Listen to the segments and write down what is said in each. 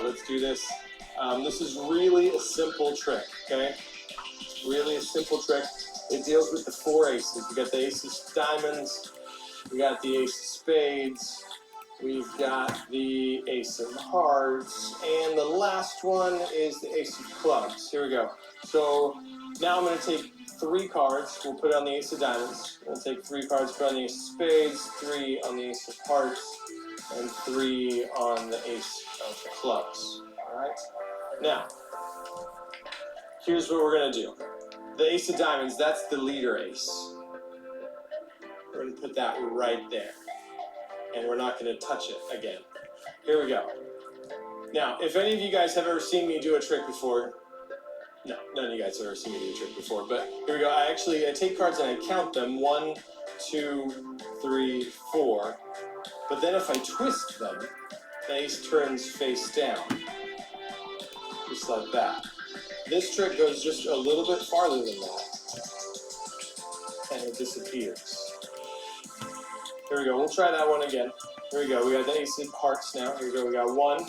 let's do this. This is really a simple trick, okay? Really a simple trick. It deals with the 4 aces. We got the ace of diamonds, we got the ace of spades, we've got the ace of hearts, and the last one is the ace of clubs. Here we go. So now I'm going to take 3 cards. We'll put it on the ace of diamonds. We'll take 3 cards, put on the ace of spades, 3 on the ace of hearts, and 3 on the ace of clubs. All right? Now, here's what we're going to do. The ace of diamonds, that's the leader ace. We're going to put that right there. And we're not going to touch it again. Here we go. Now, if any of you guys have ever seen me do a trick before, no, none of you guys have ever seen me do a trick before, but here we go. I take cards and I count them. 1, 2, 3, 4. But then if I twist them, the ace turns face down. Just like that. This trick goes just a little bit farther than that. And it disappears. Here we go. We'll try that one again. Here we go. We got the ace of hearts now. Here we go. We got 1,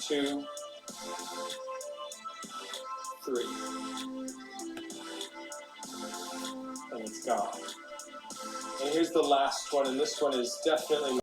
2, 3. And it's gone. And here's the last one, and this one is definitely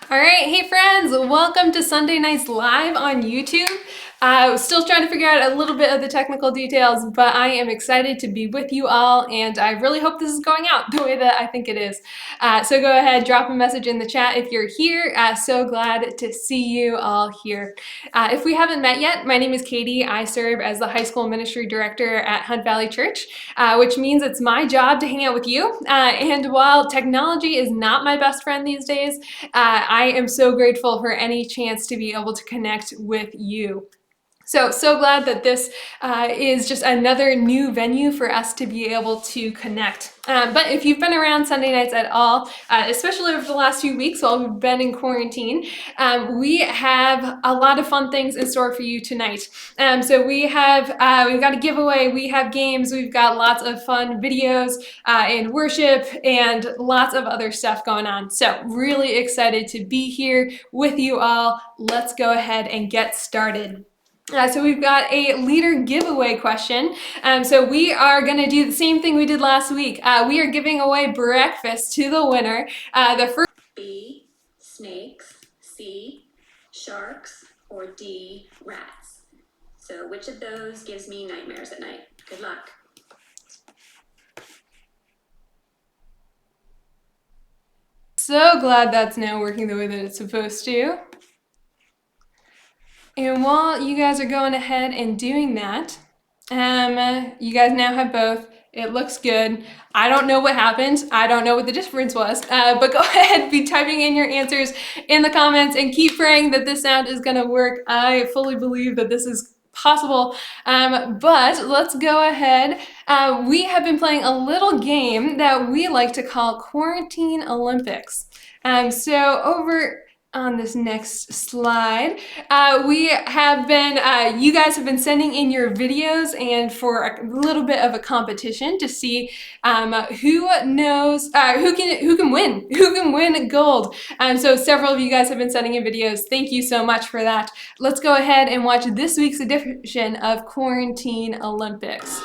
All right, hey friends, welcome to Sunday Nights Live on YouTube. Still trying to figure out a little bit of the technical details, but I am excited to be with you all, and I really hope this is going out the way that I think it is. So go ahead, drop a message in the chat if you're here. So glad to see you all here. If we haven't met yet, my name is Katie. I serve as the high school ministry director at Hunt Valley Church, which means it's my job to hang out with you. And while technology is not my best friend these days, I am so grateful for any chance to be able to connect with you. So glad that this is just another new venue for us to be able to connect. But if you've been around Sunday nights at all, especially over the last few weeks while we've been in quarantine, we have a lot of fun things in store for you tonight. So we've got a giveaway, we have games, we've got lots of fun videos and worship and lots of other stuff going on. So really excited to be here with you all. Let's go ahead and get started. So we've got a leader giveaway question. So we are going to do the same thing we did last week. We are giving away breakfast to the winner. The first B, snakes, C, sharks, or D, rats. So which of those gives me nightmares at night? Good luck. So glad that's now working the way that it's supposed to. And while you guys are going ahead and doing that, you guys now have both. It looks good. I don't know what happened. I don't know what the difference was, but go ahead, be typing in your answers in the comments and keep praying that this sound is gonna work. I fully believe that this is possible, but let's go ahead. We have been playing a little game that we like to call Quarantine Olympics. So over on this next slide, we have been, you guys have been sending in your videos and for a little bit of a competition to see who knows, who can win gold. So several of you guys have been sending in videos. Thank you so much for that. Let's go ahead and watch this week's edition of Quarantine Olympics.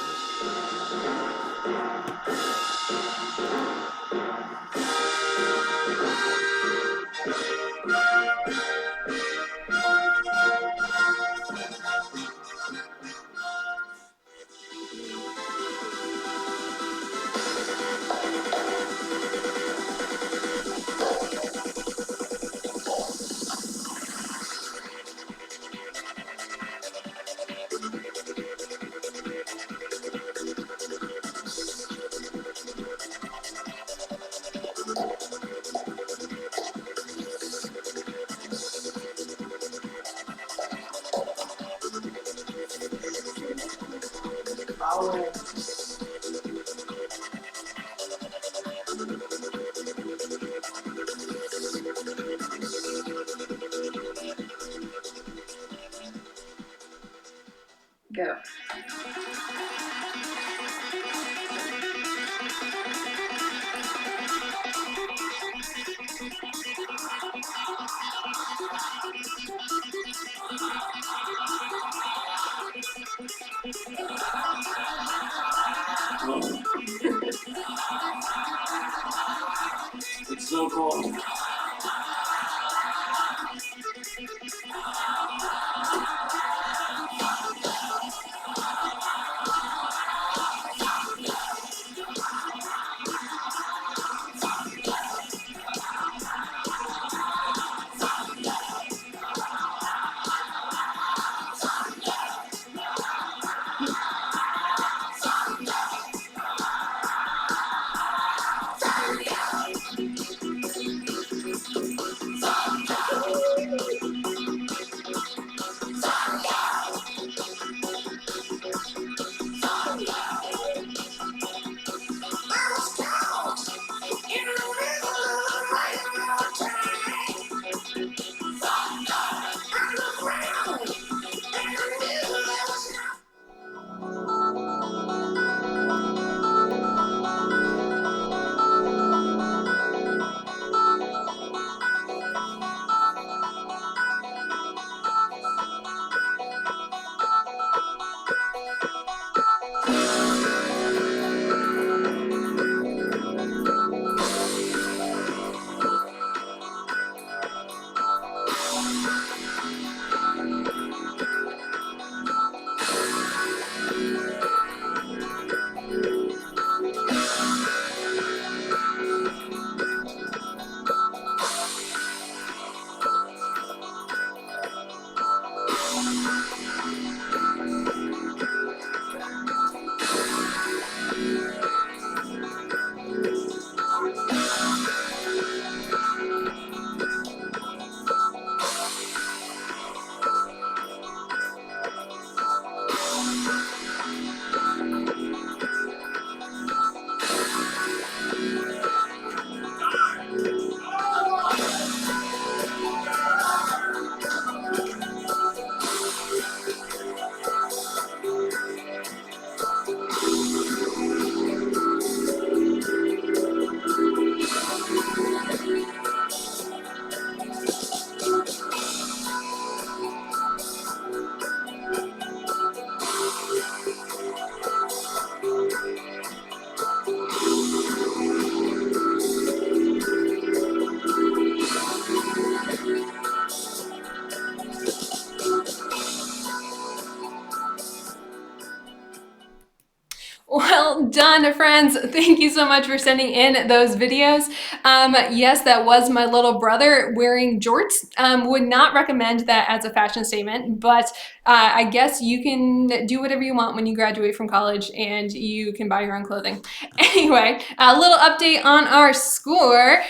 done, friends. Thank you so much for sending in those videos. Yes, that was my little brother wearing jorts. Would not recommend that as a fashion statement, but I guess you can do whatever you want when you graduate from college and you can buy your own clothing. Anyway, a little update on our score.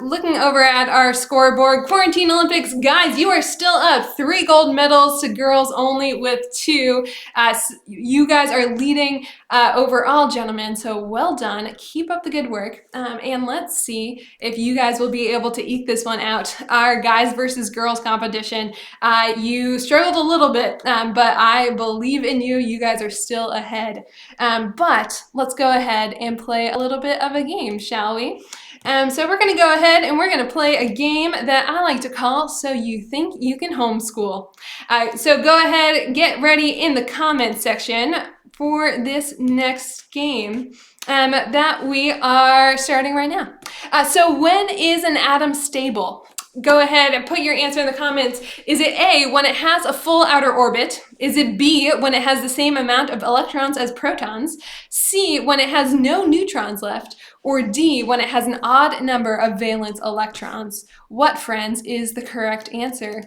Looking over at our scoreboard, Quarantine Olympics, guys, you are still up. 3 gold medals to girls only with 2. You guys are leading overall, gentlemen, so well done. Keep up the good work. And let's see if you guys will be able to eke this one out. Our guys versus girls competition, you struggled a little bit, but I believe in you. You guys are still ahead. But let's go ahead and play a little bit of a game, shall we? So we're going to go ahead and we're going to play a game that I like to call So You Think You Can Homeschool. So go ahead, get ready in the comments section for this next game that we are starting right now. So when is an atom stable? Go ahead and put your answer in the comments. Is it A, when it has a full outer orbit? Is it B, when it has the same amount of electrons as protons? C, when it has no neutrons left? Or D, when it has an odd number of valence electrons? What, friends, is the correct answer?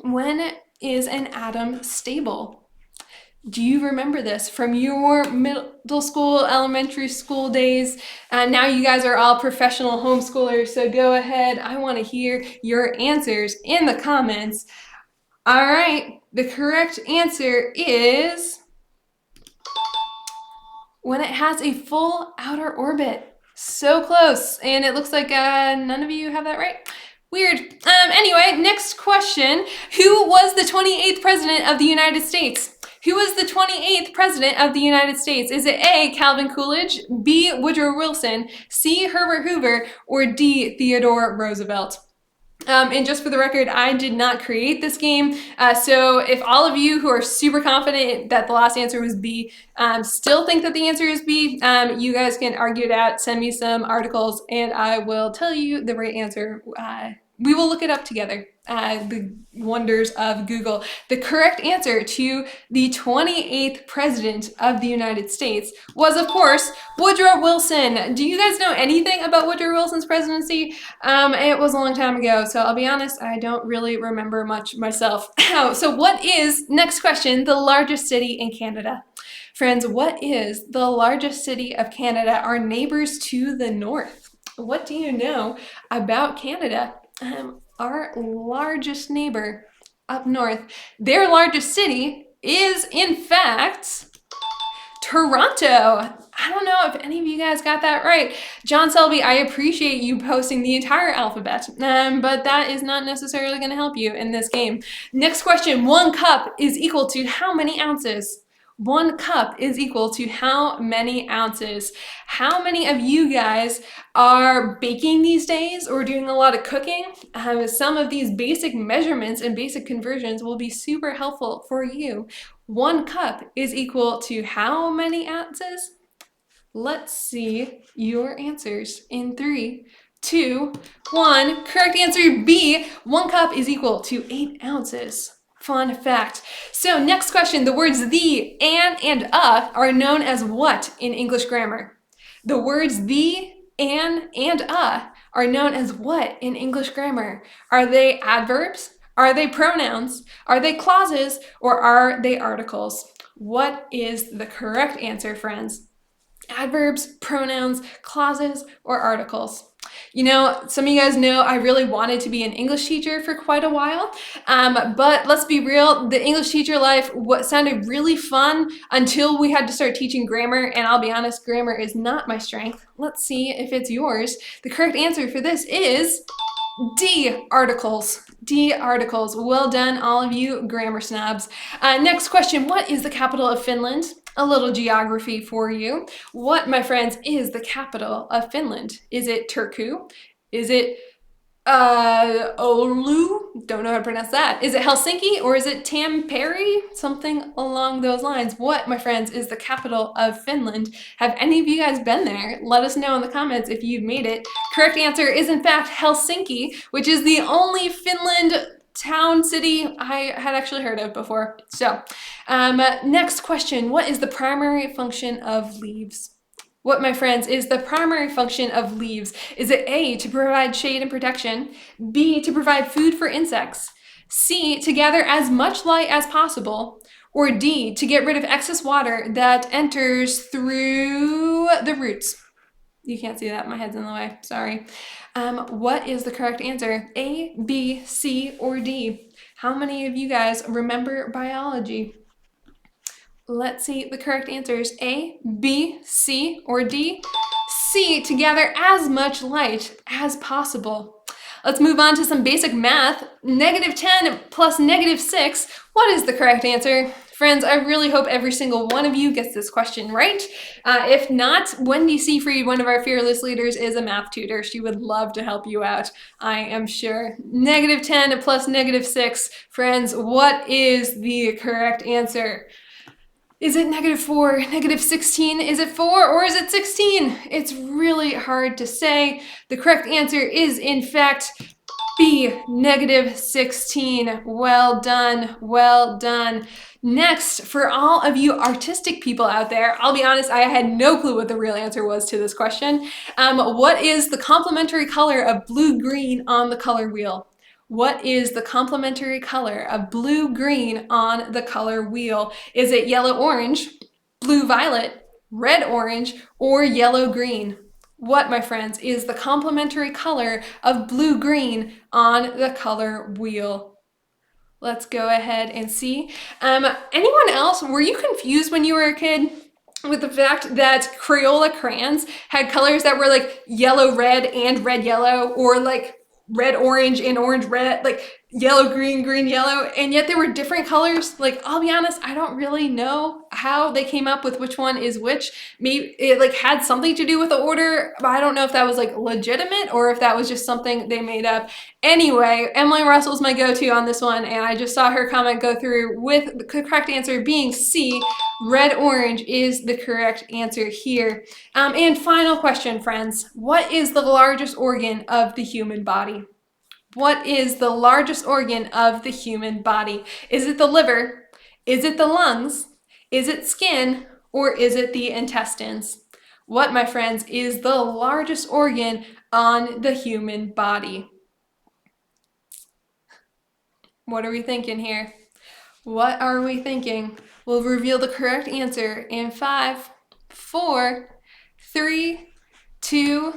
When is an atom stable? Do you remember this from your middle school, elementary school days? Now you guys are all professional homeschoolers, so go ahead. I want to hear your answers in the comments. All right, the correct answer is when it has a full outer orbit. So close, and it looks like none of you have that right. Weird. Anyway, next question. Who was the 28th president of the United States? Who was the 28th president of the United States? Is it A, Calvin Coolidge, B, Woodrow Wilson, C, Herbert Hoover, or D, Theodore Roosevelt? And just for the record, I did not create this game. So if all of you who are super confident that the last answer was B, still think that the answer is B, you guys can argue it out, send me some articles, and I will tell you the right answer. We will look it up together. The wonders of Google. The correct answer to the 28th president of the United States was, of course, Woodrow Wilson. Do you guys know anything about Woodrow Wilson's presidency? It was a long time ago, so I'll be honest, I don't really remember much myself. So what is, next question, the largest city in Canada? Friends, what is the largest city of Canada? Our neighbors to the north. What do you know about Canada? Our largest neighbor up north, their largest city is, in fact, Toronto. I don't know if any of you guys got that right. John Selby, I appreciate you posting the entire alphabet, but that is not necessarily going to help you in this game. Next question, 1 cup is equal to how many ounces? 1 cup is equal to how many ounces? How many of you guys are baking these days or doing a lot of cooking? Some of these basic measurements and basic conversions will be super helpful for you. 1 cup is equal to how many ounces? Let's see your answers in 3, 2, 1. Correct answer B, 1 cup is equal to 8 ounces. Fun fact. So next question, the words the, and are known as what in English grammar? The words the, and are known as what in English grammar? Are they adverbs? Are they pronouns? Are they clauses? Or are they articles? What is the correct answer, friends? Adverbs, pronouns, clauses, or articles? You know, some of you guys know I really wanted to be an English teacher for quite a while, but let's be real, the English teacher life sounded really fun until we had to start teaching grammar, and I'll be honest, grammar is not my strength. Let's see if it's yours. The correct answer for this is D, articles. D, articles. Well done, all of you grammar snobs. Next question, what is the capital of Finland? A little geography for you. What, my friends, is the capital of Finland? Is it Turku? Is it Oulu? Don't know how to pronounce that. Is it Helsinki or is it Tampere? Something along those lines. What, my friends, is the capital of Finland? Have any of you guys been there? Let us know in the comments if you've made it. Correct answer is in fact Helsinki, which is the only Finland town, city I had actually heard of before. So, next question, what is the primary function of leaves? What, my friends, is the primary function of leaves? Is it A, to provide shade and protection, B, to provide food for insects, C, to gather as much light as possible, or D, to get rid of excess water that enters through the roots? You can't see that, my head's in the way, sorry. What is the correct answer? A, B, C, or D? How many of you guys remember biology? Let's see the correct answers. A, B, C, or D? C, to gather as much light as possible. Let's move on to some basic math. -10 plus -6. What is the correct answer? Friends, I really hope every single one of you gets this question right. If not, Wendy Seafried, one of our fearless leaders, is a math tutor. She would love to help you out, I am sure. -10 plus -6. Friends, what is the correct answer? Is it -4, -16? Is it 4 or is it 16? It's really hard to say. The correct answer is, in fact, B, -16. Well done, well done. Next, for all of you artistic people out there, I'll be honest, I had no clue what the real answer was to this question. What is the complementary color of blue-green on the color wheel? What is the complementary color of blue-green on the color wheel? Is it yellow-orange, blue-violet, red-orange, or yellow-green? What, my friends, is the complementary color of blue-green on the color wheel? Let's go ahead and see. Anyone else, were you confused when you were a kid with the fact that Crayola crayons had colors that were like yellow-red and red-yellow, or like red-orange and orange-red, like yellow-green, green-yellow, and yet they were different colors? Like, I'll be honest, I don't really know how they came up with which one is which. Maybe it like had something to do with the order, but I don't know if that was like legitimate or if that was just something they made up. Anyway, Emily Russell's my go-to on this one, and I just saw her comment go through with the correct answer being C, red-orange is the correct answer here. And final question, friends. What is the largest organ of the human body? What is the largest organ of the human body? Is it the liver? Is it the lungs? Is it skin? Or is it the intestines? What, my friends, is the largest organ on the human body? What are we thinking here? What are we thinking? We'll reveal the correct answer in 5, 4, 3, 2,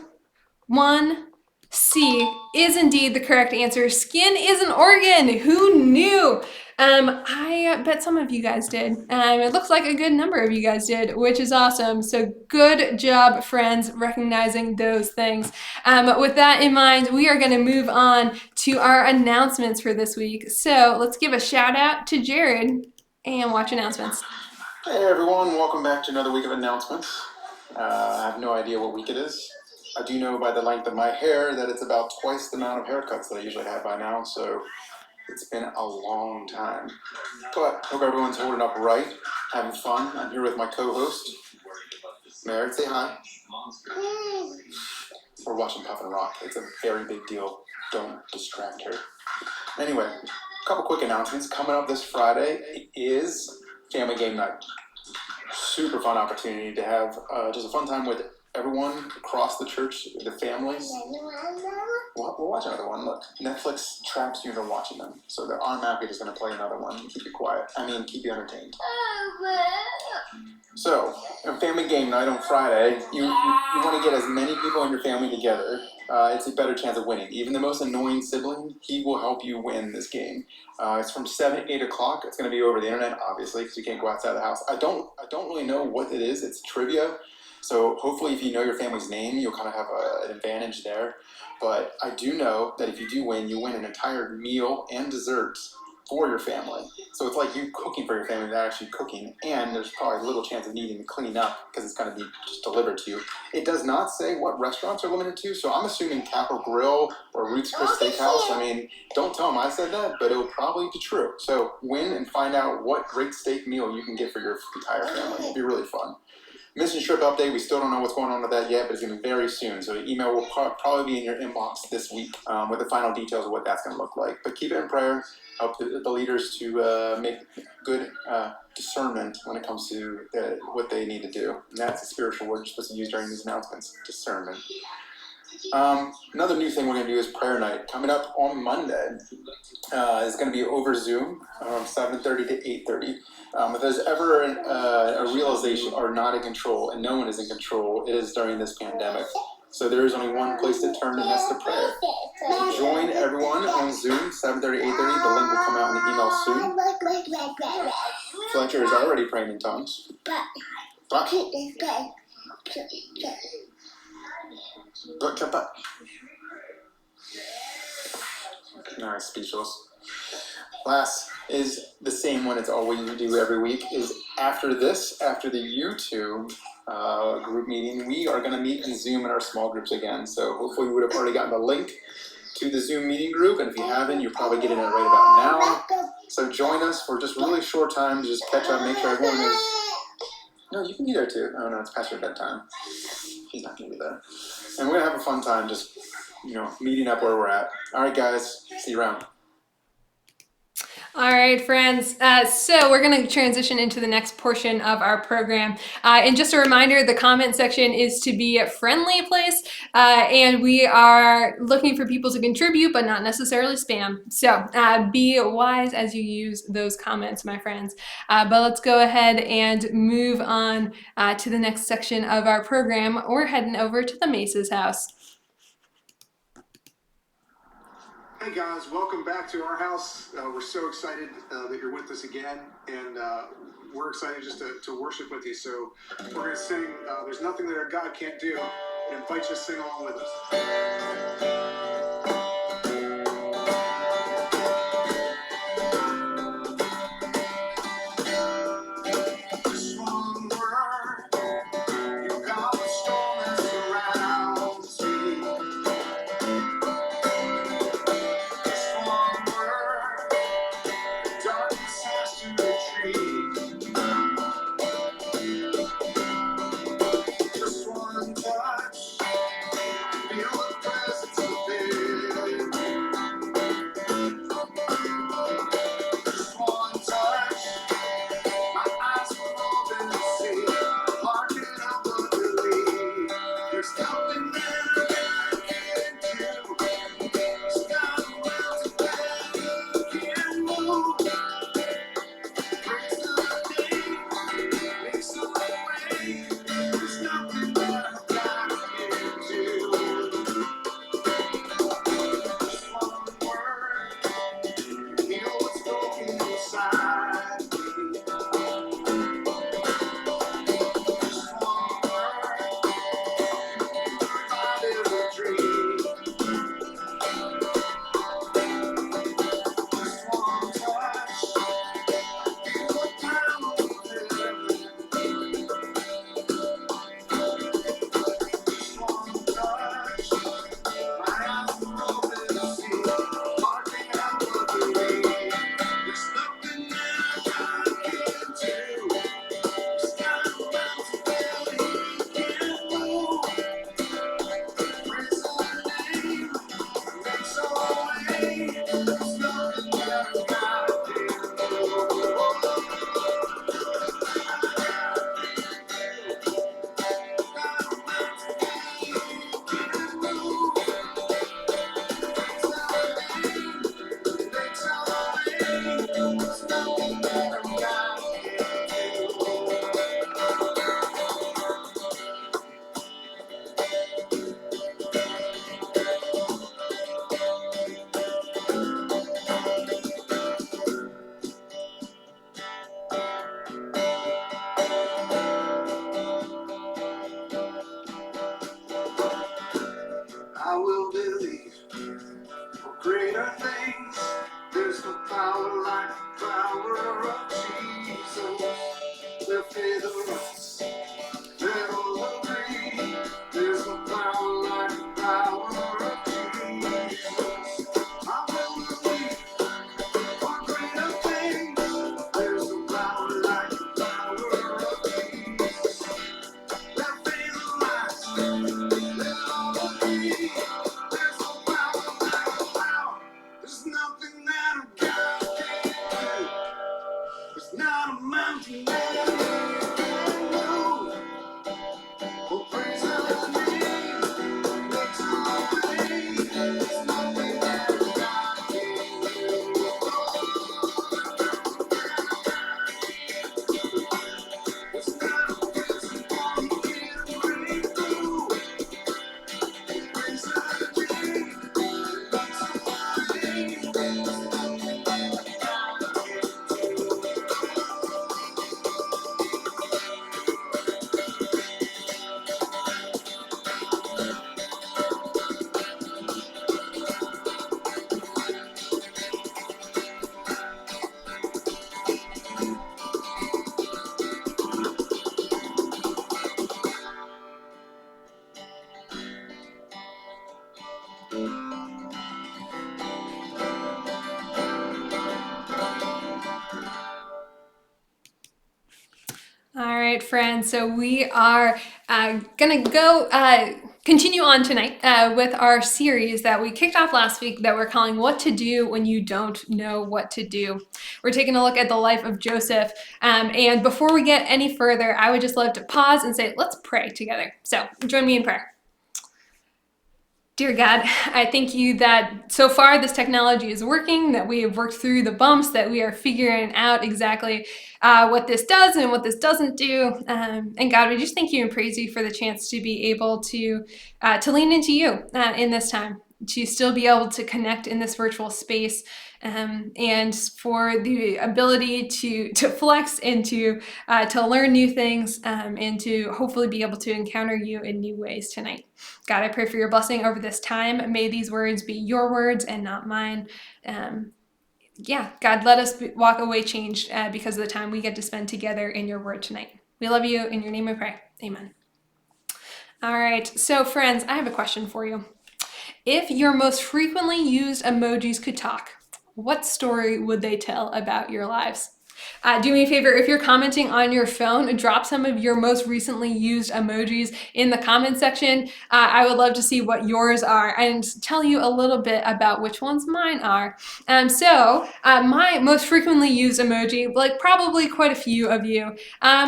1. C is indeed the correct answer. Skin is an organ. Who knew? I bet some of you guys did. It looks like a good number of you guys did, which is awesome. So good job, friends, recognizing those things. With that in mind, we are going to move on to our announcements for this week. So let's give a shout out to Jared and watch announcements. Hey everyone, welcome back to another week of announcements. I have no idea what week it is. I do know by the length of my hair that it's about twice the amount of haircuts that I usually have by now, so it's been a long time. But hope everyone's holding up right, having fun. I'm here with my co-host, Merritt. Say hi. We're watching Puffin Rock. It's a very big deal. Don't distract her. Anyway, a couple quick announcements. Coming up this Friday is Family Game Night. Super fun opportunity to have just a fun time with everyone across the church, the families. We'll watch another one. Look, Netflix traps you into watching them. So the Arm is going to play another one and keep you quiet. Keep you entertained. So, on Family Game Night on Friday, you want to get as many people in your family together. It's a better chance of winning. Even the most annoying sibling, he will help you win this game. It's from 7 to 8 o'clock. It's going to be over the internet, obviously, because you can't go outside the house. I don't really know what it is. It's trivia. So hopefully if you know your family's name, you'll kind of have an advantage there. But I do know that if you do win, you win an entire meal and desserts for your family. So it's like you cooking for your family, they're actually cooking, and there's probably little chance of needing to clean up because it's going to be just delivered to you. It does not say what restaurants are limited to, so I'm assuming Capitol Grill or Ruth's Chris Steakhouse. Don't tell them I said that, but it'll probably be true. So win and find out what great steak meal you can get for your entire family. It'll be really fun. Mission trip update, we still don't know what's going on with that yet, but it's going to be very soon. So the email will probably be in your inbox this week with the final details of what that's going to look like. But keep it in prayer. Help the leaders to make good discernment when it comes to what they need to do. And that's a spiritual word you're supposed to use during these announcements, discernment. Another new thing we're going to do is prayer night. Coming up on Monday is going to be over Zoom, 7:30 to 8:30. If there's ever a realization or not in control, and no one is in control, it is during this pandemic. So there is only one place to turn, and that's to prayer. Join everyone on Zoom, 7:30, 8:30. The link will come out in the email soon. Fletcher is already praying in tongues. Don't jump up. All right, speechless. Last is the same one. It's all we do every week. Is after this, after the YouTube group meeting, we are going to meet in Zoom in our small groups again. So hopefully you would have already gotten the link to the Zoom meeting group, and if you haven't, you're probably getting it right about now. So join us for just really short time to just catch up, make sure everyone is. No, you can be there too. Oh no, it's past your bedtime. He's not going to be there. And we're going to have a fun time just, meeting up where we're at. All right, guys. See you around. All right, friends. So we're going to transition into the next portion of our program. And just a reminder, the comment section is to be a friendly place. And we are looking for people to contribute, but not necessarily spam. So be wise as you use those comments, my friends. But let's go ahead and move on to the next section of our program. We're heading over to the Mace's house. Hey guys, welcome back to our house. We're so excited that you're with us again, and we're excited just to worship with you. So we're going to sing There's Nothing That Our God Can't Do, and invite you to sing along with us. All right, friends. So we are gonna go continue on tonight with our series that we kicked off last week that we're calling "What to Do When You Don't Know What to Do." We're taking a look at the life of Joseph. And before we get any further, I would just love to pause and say, let's pray together. So join me in prayer. Dear God, I thank you that so far this technology is working, that we have worked through the bumps, that we are figuring out exactly what this does and what this doesn't do. And God, we just thank you and praise you for the chance to be able to lean into you in this time, to still be able to connect in this virtual space, and for the ability to flex and to learn new things, and to hopefully be able to encounter you in new ways tonight. God, I pray for your blessing over this time. May these words be your words and not mine. God, let us walk away changed because of the time we get to spend together in your word tonight. We love you. In your name we pray. Amen. All right. So friends, I have a question for you. If your most frequently used emojis could talk, what story would they tell about your lives? Do me a favor, if you're commenting on your phone, drop some of your most recently used emojis in the comment section. I would love to see what yours are and tell you a little bit about which ones mine are. My most frequently used emoji, like probably quite a few of you,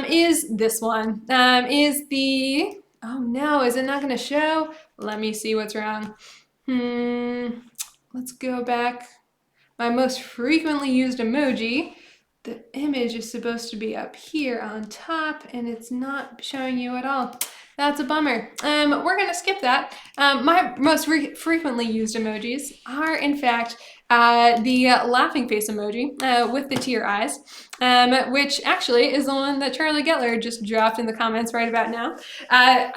is this one. Oh no, is it not going to show? Let me see what's wrong. Let's go back. My most frequently used emoji, the image is supposed to be up here on top and it's not showing you at all. That's a bummer. We're gonna skip that. My most frequently used emojis are in fact the laughing face emoji with the tear eyes, which actually is the one that Charlie Gettler just dropped in the comments right about now.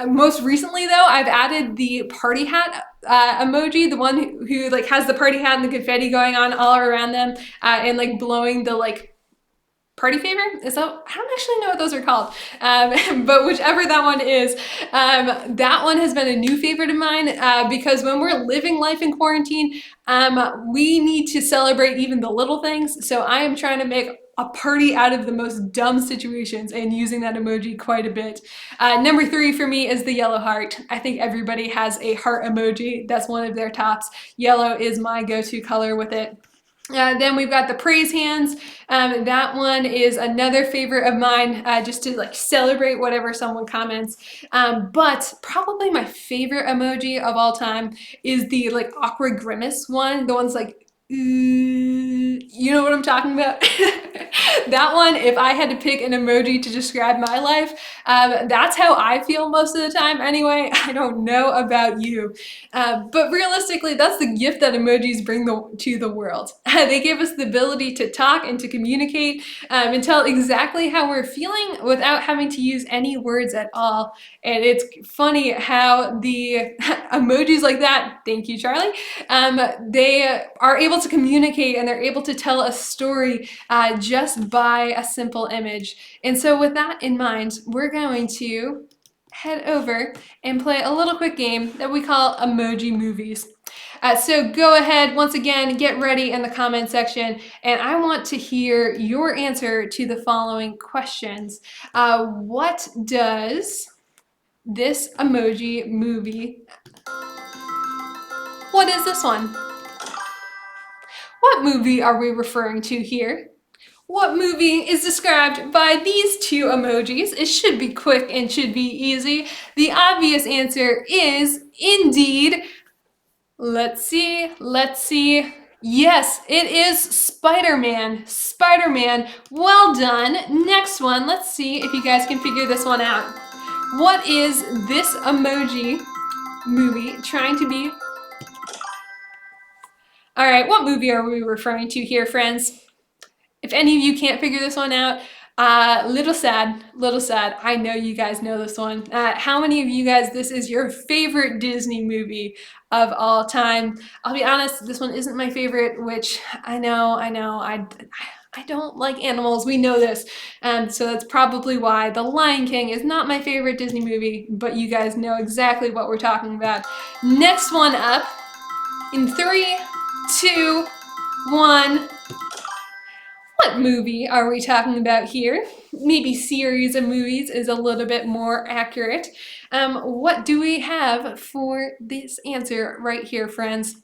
Most recently though, I've added the party hat emoji, the one who like has the party hat and the confetti going on all around them, and like blowing the like party favor? I don't actually know what those are called, but whichever that one is, that one has been a new favorite of mine because when we're living life in quarantine, we need to celebrate even the little things. So I am trying to make a party out of the most dumb situations and using that emoji quite a bit. Number 3 for me is the yellow heart. I think everybody has a heart emoji. That's one of their tops. Yellow is my go-to color with it. Then we've got the praise hands. That one is another favorite of mine, just to like celebrate whatever someone comments. But probably my favorite emoji of all time is the like awkward grimace one. The one's like, you know what I'm talking about? That one, if I had to pick an emoji to describe my life, that's how I feel most of the time anyway. I don't know about you. But realistically, that's the gift that emojis bring to the world. They give us the ability to talk and to communicate and tell exactly how we're feeling without having to use any words at all. And it's funny how the emojis like that, thank you, Charlie, they are able to communicate and they're able to tell a story just by a simple image. And so with that in mind, we're going to head over and play a little quick game that we call Emoji Movies. So go ahead, once again, get ready in the comment section, and I want to hear your answer to the following questions. What does this emoji movie, what is this one? What movie are we referring to here? What movie is described by these 2 emojis? It should be quick and should be easy. The obvious answer is indeed, let's see. Yes, it is Spider-Man. Spider-Man, well done. Next one, let's see if you guys can figure this one out. What is this emoji movie trying to be? All right, what movie are we referring to here, friends? If any of you can't figure this one out, little sad. I know you guys know this one. How many of you guys, this is your favorite Disney movie of all time? I'll be honest, this one isn't my favorite, which I know, I don't like animals, we know this. So that's probably why The Lion King is not my favorite Disney movie, but you guys know exactly what we're talking about. Next one up, In 3, 2, 1. What movie are we talking about here? Maybe series of movies is a little bit more accurate. What do we have for this answer right here, friends?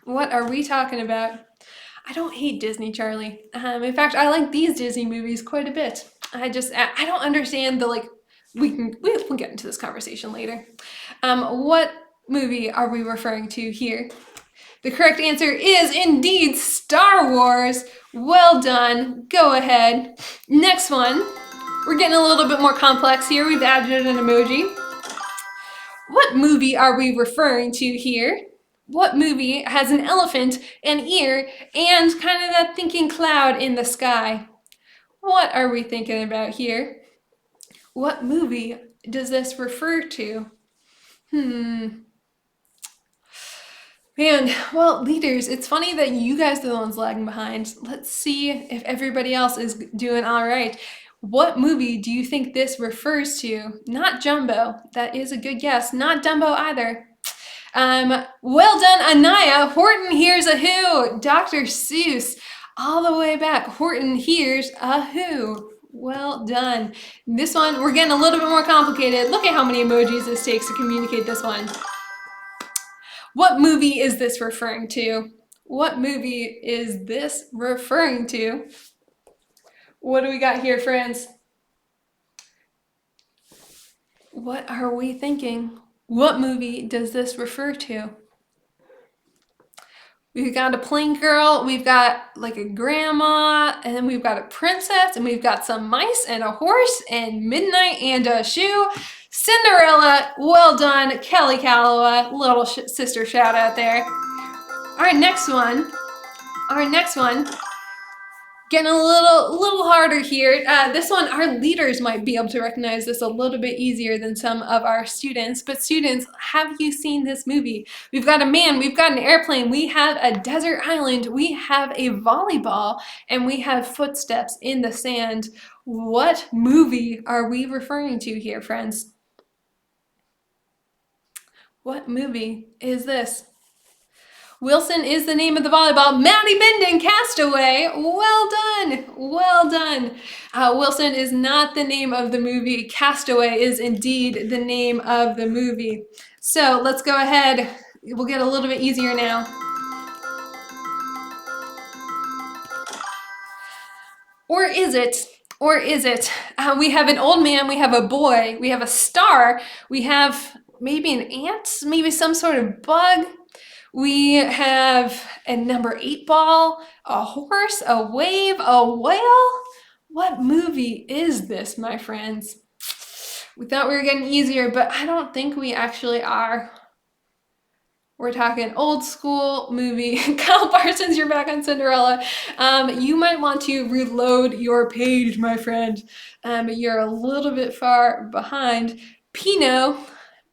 What are we talking about? I don't hate Disney, Charlie. In fact, I like these Disney movies quite a bit. I don't understand the we'll get into this conversation later. What movie are we referring to here? The correct answer is indeed Star Wars. Well done. Go ahead. Next one. We're getting a little bit more complex here. We've added an emoji. What movie are we referring to here? What movie has an elephant, an ear, and kind of that thinking cloud in the sky? What are we thinking about here? What movie does this refer to? Man, well, leaders, it's funny that you guys are the ones lagging behind. Let's see if everybody else is doing all right. What movie do you think this refers to? Not Jumbo. That is a good guess. Not Dumbo either. Well done, Anaya. Horton hears a who. Dr. Seuss. All the way back. Horton hears a who. Well done. This one, we're getting a little bit more complicated. Look at how many emojis this takes to communicate this one. What movie is this referring to? What movie is this referring to? What do we got here, friends? What are we thinking? What movie does this refer to? We've got a plain girl, we've got like a grandma, and then we've got a princess, and we've got some mice and a horse and midnight and a shoe. Cinderella, well done, Kelly Calloway, little sister shout out there. Our next one, getting a little harder here. This one, our leaders might be able to recognize this a little bit easier than some of our students. But students, have you seen this movie? We've got a man, we've got an airplane, we have a desert island, we have a volleyball, and we have footsteps in the sand. What movie are we referring to here, friends? What movie is this? Wilson is the name of the volleyball. Maddie Benden, Castaway. Well done. Well done. Wilson is not the name of the movie. Castaway is indeed the name of the movie. So let's go ahead. We'll get a little bit easier now. Or is it? Or is it? We have an old man, we have a boy, we have a star, we have maybe an ant, maybe some sort of bug. We have a number 8 ball, a horse, a wave, a whale. What movie is this, my friends? We thought we were getting easier, but I don't think we actually are. We're talking old school movie. Kyle Parsons, you're back on Cinderella. You might want to reload your page, my friend. You're a little bit far behind. Pinot.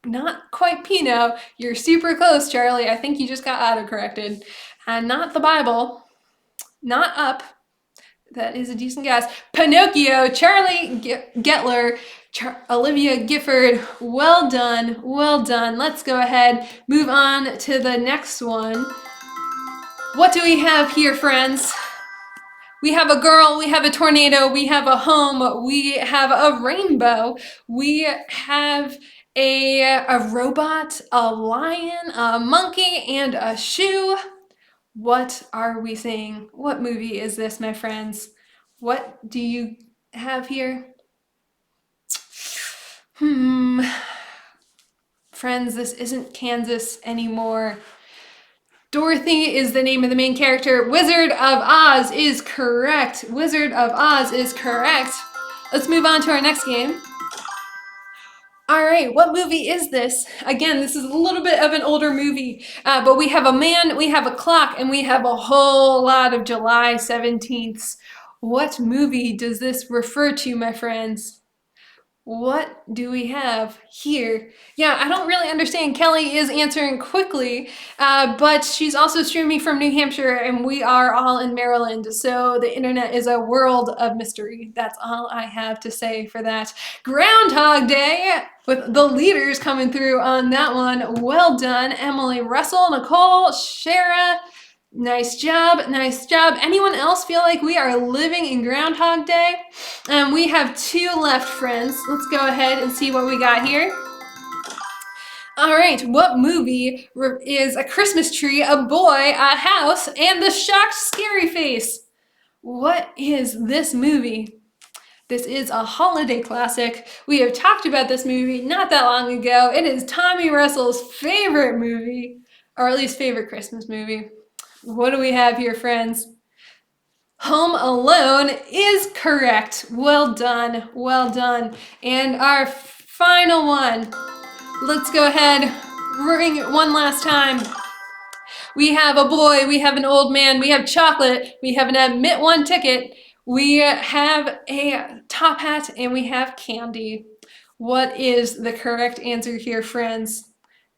Not quite Pinot. You're super close, Charlie. I think you just got autocorrected. Not the Bible. Not Up. That is a decent guess. Pinocchio. Charlie Getler. Olivia Gifford. Well done. Well done. Let's go ahead. Move on to the next one. What do we have here, friends? We have a girl. We have a tornado. We have a home. We have a rainbow. We have a robot, a lion, a monkey, and a shoe. What are we saying? What movie is this, my friends? What do you have here? Friends, this isn't Kansas anymore. Dorothy is the name of the main character. Wizard of Oz is correct. Wizard of Oz is correct. Let's move on to our next game. All right, what movie is this? Again, this is a little bit of an older movie, but we have a man, we have a clock, and we have a whole lot of July 17th. What movie does this refer to, my friends? What do we have here? Yeah, I don't really understand. Kelly is answering quickly, but she's also streaming from New Hampshire, and we are all in Maryland. So the internet is a world of mystery. That's all I have to say for that. Groundhog Day, with the leaders coming through on that one. Well done, Emily, Russell, Nicole, Shara. Nice job, nice job. Anyone else feel like we are living in Groundhog Day? We have 2 left, friends. Let's go ahead and see what we got here. All right, what movie is a Christmas tree, a boy, a house, and the shocked scary face? What is this movie? This is a holiday classic. We have talked about this movie not that long ago. It is Tommy Russell's favorite movie, or at least favorite Christmas movie. What do we have here, friends? Home Alone is correct. Well done, well done. And our final one. Let's go ahead, ring it one last time. We have a boy, we have an old man, we have chocolate, we have an admit one ticket, we have a top hat, and we have candy. What is the correct answer here, friends?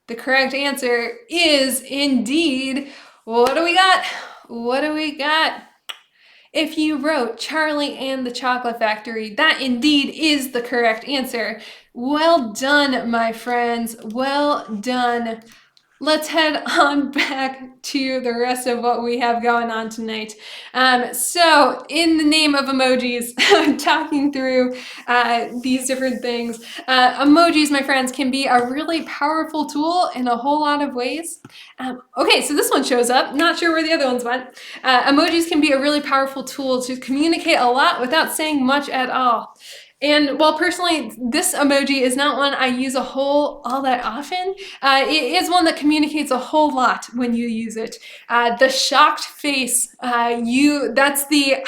The correct answer is indeed, what do we got? What do we got? If you wrote Charlie and the Chocolate Factory, that indeed is the correct answer. Well done, my friends. Well done. Let's head on back to the rest of what we have going on tonight. So, in the name of emojis, I'm talking through these different things. Emojis, my friends, can be a really powerful tool in a whole lot of ways. Okay, so this one shows up. Not sure where the other ones went. Emojis can be a really powerful tool to communicate a lot without saying much at all. And while personally, this emoji is not one I use all that often, it is one that communicates a whole lot when you use it. The shocked face, I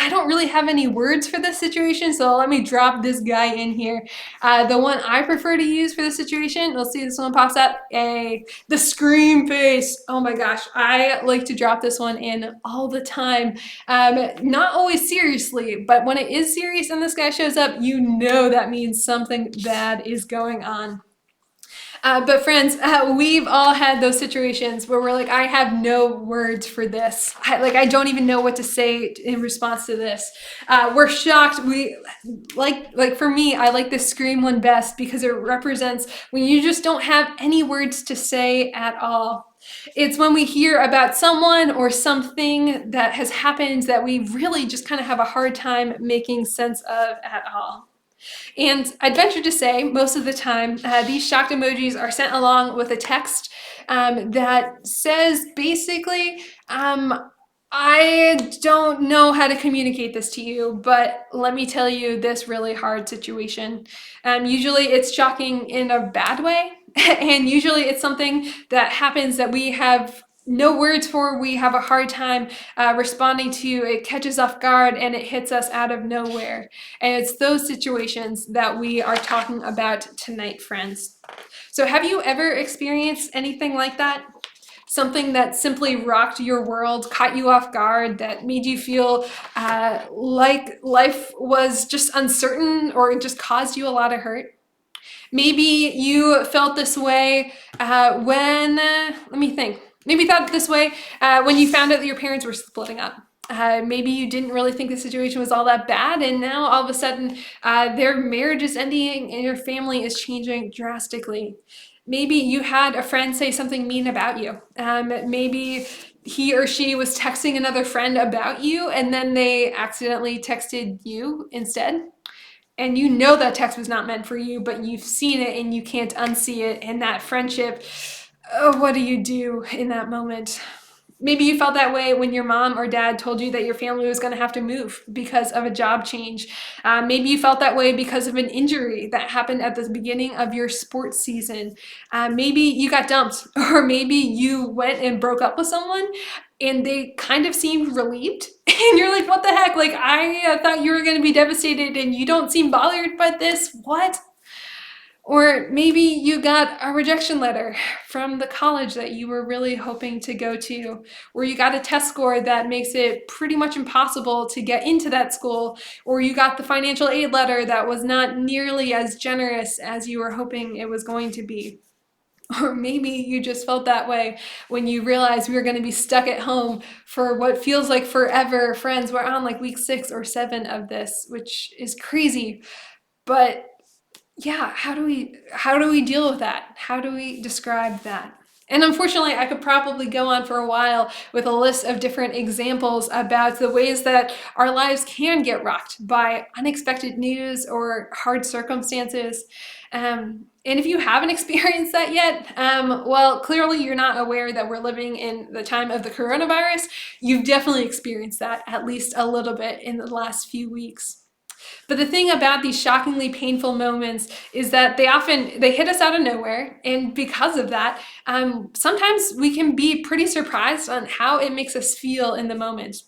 don't really have any words for this situation, so let me drop this guy in here. The one I prefer to use for this situation, let's see, this one pops up, the scream face. Oh my gosh, I like to drop this one in all the time. Not always seriously, but when it is serious and this guy shows up, you know that means something bad is going on. But friends, we've all had those situations where we're like, I have no words for this. I don't even know what to say in response to this. We're shocked. We like for me, I like the scream one best because it represents when you just don't have any words to say at all. It's when we hear about someone or something that has happened that we really just kind of have a hard time making sense of at all. And I'd venture to say most of the time, these shocked emojis are sent along with a text that says basically, I don't know how to communicate this to you, but let me tell you this really hard situation. Usually it's shocking in a bad way, and usually it's something that happens that we have no words for, we have a hard time responding to, it catches off guard, and it hits us out of nowhere. And it's those situations that we are talking about tonight, friends. So have you ever experienced anything like that? Something that simply rocked your world, caught you off guard, that made you feel like life was just uncertain or just caused you a lot of hurt? Maybe you felt this way Maybe you thought this way when you found out that your parents were splitting up. Maybe you didn't really think the situation was all that bad, and now all of a sudden their marriage is ending and your family is changing drastically. Maybe you had a friend say something mean about you. Maybe he or she was texting another friend about you, and then they accidentally texted you instead. And you know that text was not meant for you, but you've seen it and you can't unsee it. And that friendship, what do you do in that moment? Maybe you felt that way when your mom or dad told you that your family was going to have to move because of a job change. Maybe you felt that way because of an injury that happened at the beginning of your sports season. Maybe you got dumped, or maybe you went and broke up with someone and they kind of seemed relieved. And you're like, what the heck? Like, I thought you were going to be devastated and you don't seem bothered by this. What? Or maybe you got a rejection letter from the college that you were really hoping to go to, or you got a test score that makes it pretty much impossible to get into that school, or you got the financial aid letter that was not nearly as generous as you were hoping it was going to be. Or maybe you just felt that way when you realized we were going to be stuck at home for what feels like forever. Friends, we're on like week 6 or 7 of this, which is crazy. But yeah, how do we deal with that? How do we describe that? And unfortunately, I could probably go on for a while with a list of different examples about the ways that our lives can get rocked by unexpected news or hard circumstances. And if you haven't experienced that yet, well, clearly you're not aware that we're living in the time of the coronavirus. You've definitely experienced that at least a little bit in the last few weeks. But the thing about these shockingly painful moments is that they hit us out of nowhere, and because of that, sometimes we can be pretty surprised on how it makes us feel in the moment.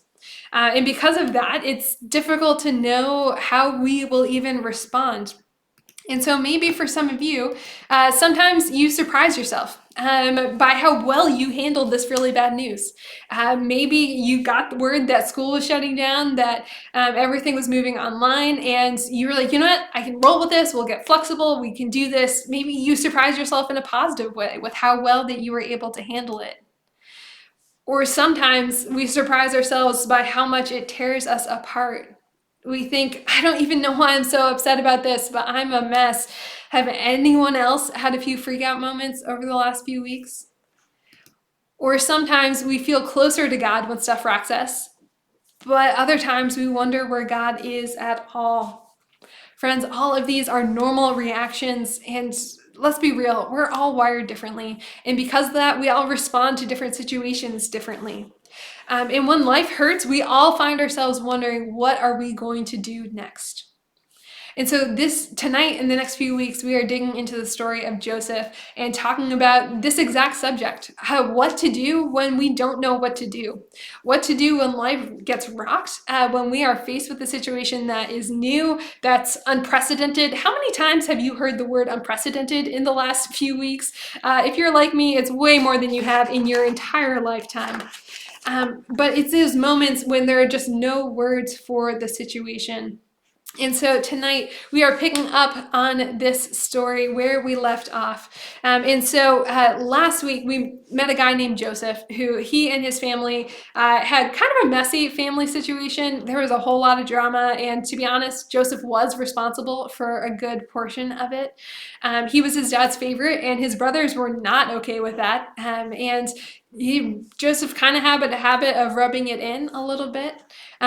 And because of that, it's difficult to know how we will even respond. And so maybe for some of you, sometimes you surprise yourself by how well you handled this really bad news. Maybe you got the word that school was shutting down, that everything was moving online, and you were like, you know what, I can roll with this, we'll get flexible, we can do this. Maybe you surprised yourself in a positive way with how well that you were able to handle it. Or sometimes we surprise ourselves by how much it tears us apart. We think, I don't even know why I'm so upset about this, but I'm a mess. Have anyone else had a few freak out moments over the last few weeks? Or sometimes we feel closer to God when stuff rocks us, but other times we wonder where God is at all. Friends, all of these are normal reactions, and let's be real, we're all wired differently. And because of that, we all respond to different situations differently. And when life hurts, we all find ourselves wondering, what are we going to do next? And so tonight, in the next few weeks, we are digging into the story of Joseph and talking about this exact subject, what to do when we don't know what to do, what to do when life gets rocked, when we are faced with a situation that is new, that's unprecedented. How many times have you heard the word unprecedented in the last few weeks? If you're like me, it's way more than you have in your entire lifetime. But it's those moments when there are just no words for the situation. And so tonight we are picking up on this story where we left off. And so last week we met a guy named Joseph, who he and his family had kind of a messy family situation. There was a whole lot of drama, and to be honest, Joseph was responsible for a good portion of it. He was his dad's favorite, and his brothers were not okay with that. And Joseph kind of had a habit of rubbing it in a little bit.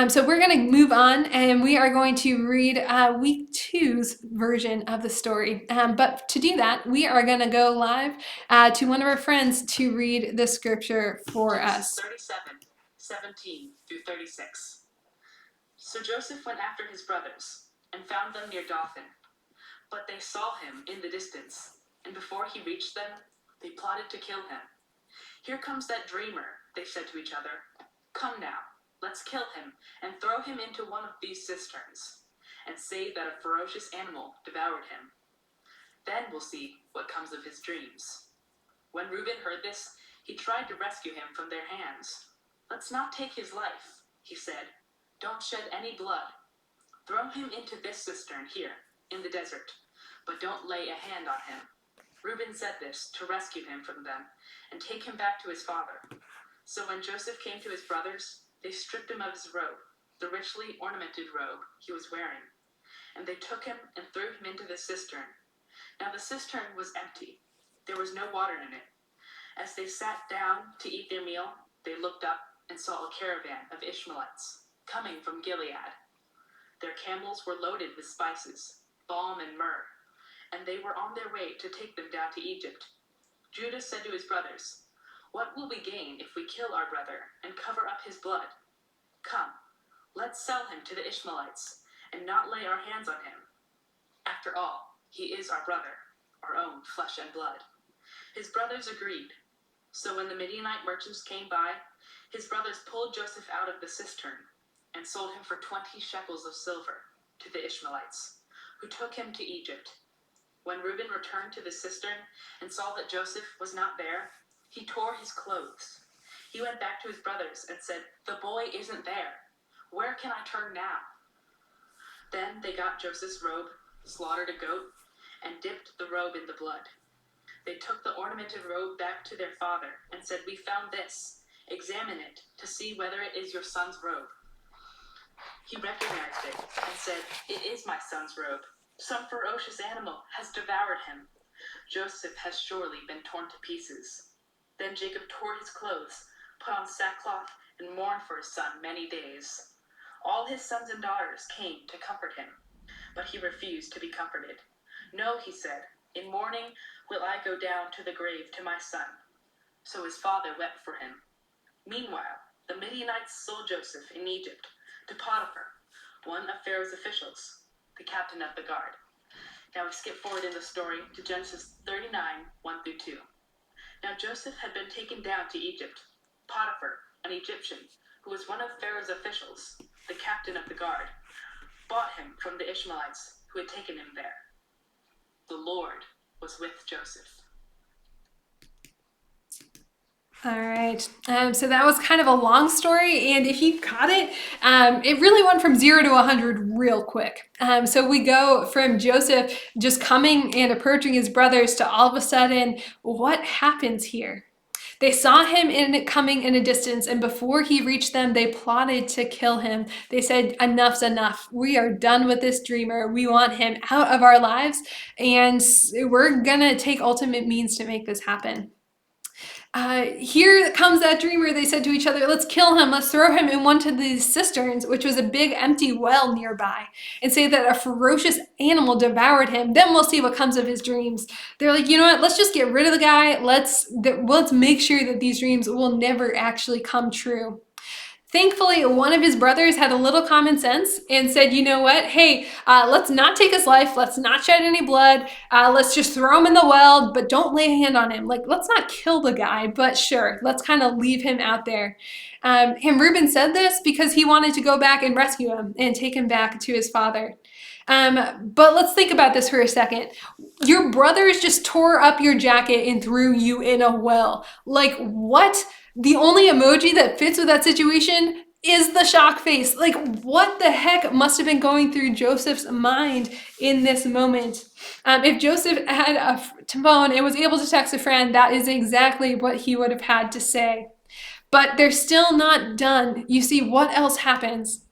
So we're going to move on, and we are going to read week 2's version of the story. But to do that, we are going to go live to one of our friends to read the scripture for us. 37:17 through 36. So Joseph went after his brothers and found them near Dothan. But they saw him in the distance, and before he reached them, they plotted to kill him. "Here comes that dreamer," they said to each other. "Come now, let's kill him and throw him into one of these cisterns, and say that a ferocious animal devoured him. Then we'll see what comes of his dreams." When Reuben heard this, he tried to rescue him from their hands. "Let's not take his life," he said. "Don't shed any blood. Throw him into this cistern here, in the desert, but don't lay a hand on him." Reuben said this to rescue him from them and take him back to his father. So when Joseph came to his brothers, they stripped him of his robe, the richly ornamented robe he was wearing, and they took him and threw him into the cistern. Now the cistern was empty. There was no water in it. As they sat down to eat their meal, they looked up and saw a caravan of Ishmaelites coming from Gilead. Their camels were loaded with spices, balm and myrrh, and they were on their way to take them down to Egypt. Judah said to his brothers, "What will we gain if we kill our brother and cover up his blood? Come, let's sell him to the Ishmaelites and not lay our hands on him. After all, he is our brother, our own flesh and blood." His brothers agreed. So when the Midianite merchants came by, his brothers pulled Joseph out of the cistern and sold him for 20 shekels of silver to the Ishmaelites, who took him to Egypt. When Reuben returned to the cistern and saw that Joseph was not there, he tore his clothes. He went back to his brothers and said, "The boy isn't there. Where can I turn now?" Then they got Joseph's robe, slaughtered a goat, and dipped the robe in the blood. They took the ornamented robe back to their father and said, "We found this. Examine it to see whether it is your son's robe." He recognized it and said, "It is my son's robe. Some ferocious animal has devoured him. Joseph has surely been torn to pieces." Then Jacob tore his clothes, put on sackcloth, and mourned for his son many days. All his sons and daughters came to comfort him, but he refused to be comforted. "No," he said, "in mourning will I go down to the grave to my son." So his father wept for him. Meanwhile, the Midianites sold Joseph in Egypt to Potiphar, one of Pharaoh's officials, the captain of the guard. Now we skip forward in the story to Genesis 39, 1 through 2. Now Joseph had been taken down to Egypt. Potiphar, an Egyptian, who was one of Pharaoh's officials, the captain of the guard, bought him from the Ishmaelites who had taken him there. The Lord was with Joseph. All right. So that was kind of a long story, and if you caught it, it really went from 0 to 100 real quick. So we go from Joseph just coming and approaching his brothers to all of a sudden, what happens here? They saw him coming in a distance, and before he reached them, they plotted to kill him. They said, "Enough's enough. We are done with this dreamer. We want him out of our lives, and we're gonna take ultimate means to make this happen." Here comes that dreamer. They said to each other, "Let's kill him. Let's throw him in one of these cisterns," which was a big empty well nearby, and say that a ferocious animal devoured him. Then we'll see what comes of his dreams. They're like, you know what? Let's just get rid of the guy. Let's make sure that these dreams will never actually come true. Thankfully, one of his brothers had a little common sense and said, "You know what? Hey, let's not take his life. Let's not shed any blood. Let's just throw him in the well, but don't lay a hand on him. Like, let's not kill the guy, but sure, let's kind of leave him out there." And Reuben said this because he wanted to go back and rescue him and take him back to his father. But let's think about this for a second. Your brothers just tore up your jacket and threw you in a well. Like, what? The only emoji that fits with that situation is the shock face. Like, what the heck must have been going through Joseph's mind in this moment? If Joseph had a phone and was able to text a friend, that is exactly what he would have had to say. But they're still not done. You see, what else happens?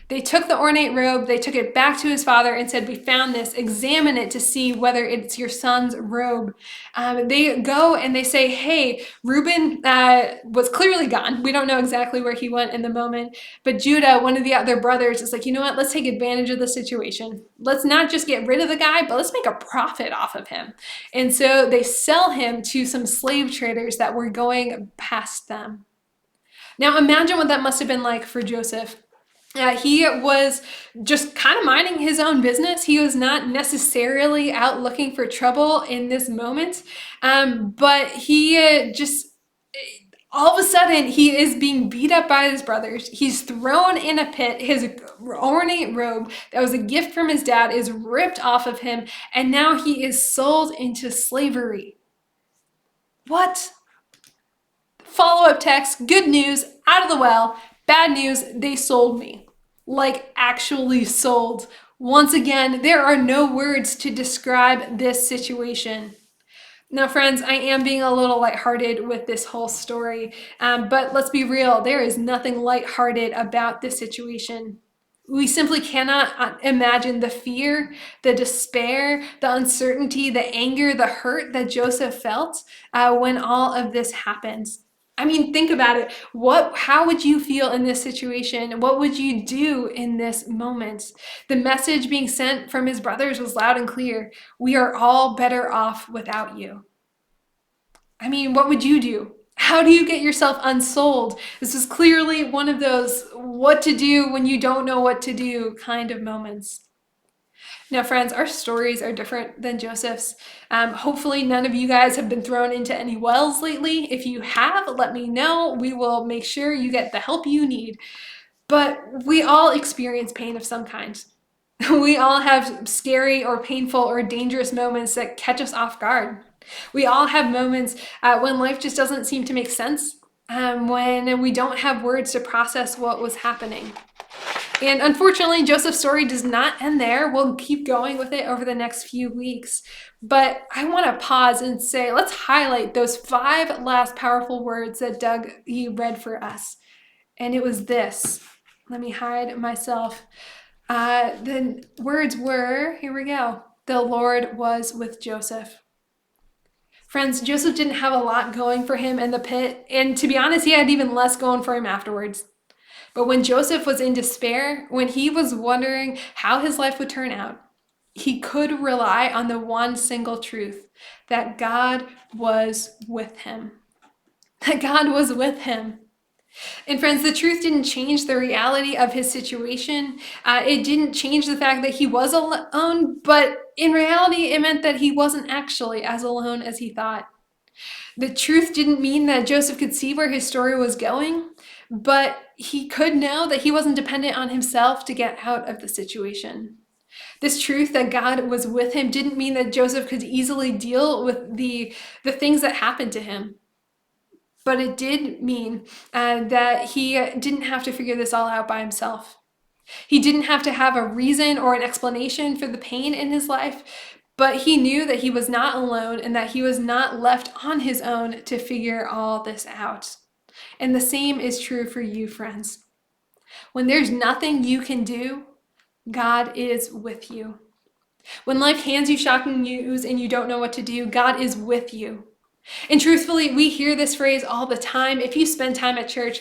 They took the ornate robe, they took it back to his father and said, "We found this, examine it to see whether it's your son's robe." They go and they say, "Hey, Reuben was clearly gone. We don't know exactly where he went in the moment. But Judah, one of the other brothers, is like, you know what? Let's take advantage of the situation. Let's not just get rid of the guy, but let's make a profit off of him." And so they sell him to some slave traders that were going past them. Now imagine what that must have been like for Joseph. He was just kind of minding his own business. He was not necessarily out looking for trouble in this moment, but he all of a sudden, he is being beat up by his brothers. He's thrown in a pit. His ornate robe that was a gift from his dad is ripped off of him, and now he is sold into slavery. What? Follow-up text, good news, out of the well. Bad news, they sold me. Like, actually sold. Once again, there are no words to describe this situation. Now, friends, I am being a little lighthearted with this whole story, but let's be real, there is nothing lighthearted about this situation. We simply cannot imagine the fear, the despair, the uncertainty, the anger, the hurt that Joseph felt when all of this happens. I mean, think about it. How would you feel in this situation? What would you do in this moment? The message being sent from his brothers was loud and clear. We are all better off without you. I mean, what would you do? How do you get yourself unsold? This is clearly one of those what to do when you don't know what to do kind of moments. Now, friends, our stories are different than Joseph's. Hopefully none of you guys have been thrown into any wells lately. If you have, let me know. We will make sure you get the help you need. But we all experience pain of some kind. We all have scary or painful or dangerous moments that catch us off guard. We all have moments when life just doesn't seem to make sense, when we don't have words to process what was happening. And unfortunately, Joseph's story does not end there. We'll keep going with it over the next few weeks. But I want to pause and say, let's highlight those 5 last powerful words that Doug, he read for us. And it was this. Let me hide myself. The words were, here we go, the Lord was with Joseph. Friends, Joseph didn't have a lot going for him in the pit, and to be honest, he had even less going for him afterwards. But when Joseph was in despair, when he was wondering how his life would turn out, he could rely on the one single truth, that God was with him. That God was with him. And friends, the truth didn't change the reality of his situation. It didn't change the fact that he was alone, but in reality, it meant that he wasn't actually as alone as he thought. The truth didn't mean that Joseph could see where his story was going, but he could know that he wasn't dependent on himself to get out of the situation. This truth that God was with him didn't mean that Joseph could easily deal with the things that happened to him. But it did mean that he didn't have to figure this all out by himself. He didn't have to have a reason or an explanation for the pain in his life, but he knew that he was not alone and that he was not left on his own to figure all this out. And the same is true for you, friends. When there's nothing you can do, God is with you. When life hands you shocking news and you don't know what to do, God is with you. And truthfully, we hear this phrase all the time. If you spend time at church,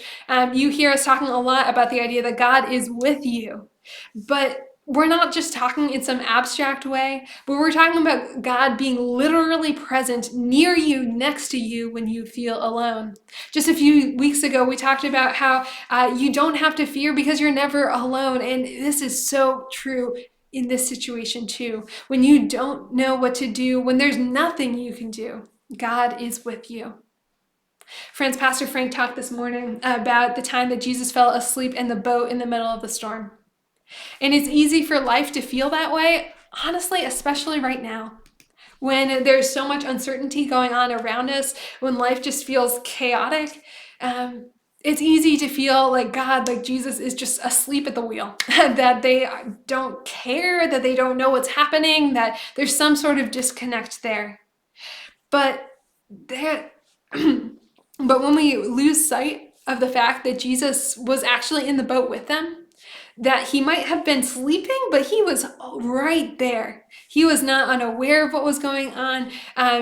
you hear us talking a lot about the idea that God is with you. But we're not just talking in some abstract way, but we're talking about God being literally present near you, next to you when you feel alone. Just a few weeks ago, we talked about how you don't have to fear because you're never alone. And this is so true in this situation too. When you don't know what to do, when there's nothing you can do, God is with you. Friends, Pastor Frank talked this morning about the time that Jesus fell asleep in the boat in the middle of the storm. And it's easy for life to feel that way, honestly, especially right now, when there's so much uncertainty going on around us, when life just feels chaotic. It's easy to feel like God, like Jesus, is just asleep at the wheel, that they don't care, that they don't know what's happening, that there's some sort of disconnect there. But when we lose sight of the fact that Jesus was actually in the boat with them, that he might have been sleeping, but he was right there. He was not unaware of what was going on.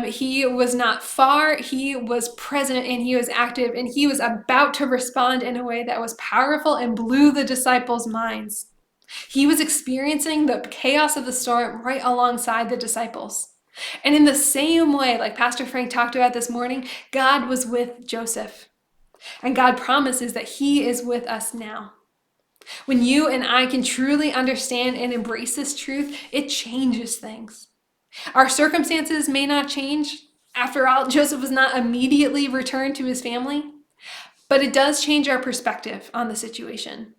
He was not far. He was present and he was active and he was about to respond in a way that was powerful and blew the disciples' minds. He was experiencing the chaos of the storm right alongside the disciples. And in the same way, like Pastor Frank talked about this morning, God was with Joseph. And God promises that he is with us now. When you and I can truly understand and embrace this truth, it changes things. Our circumstances may not change. After all, Joseph was not immediately returned to his family, but it does change our perspective on the situation.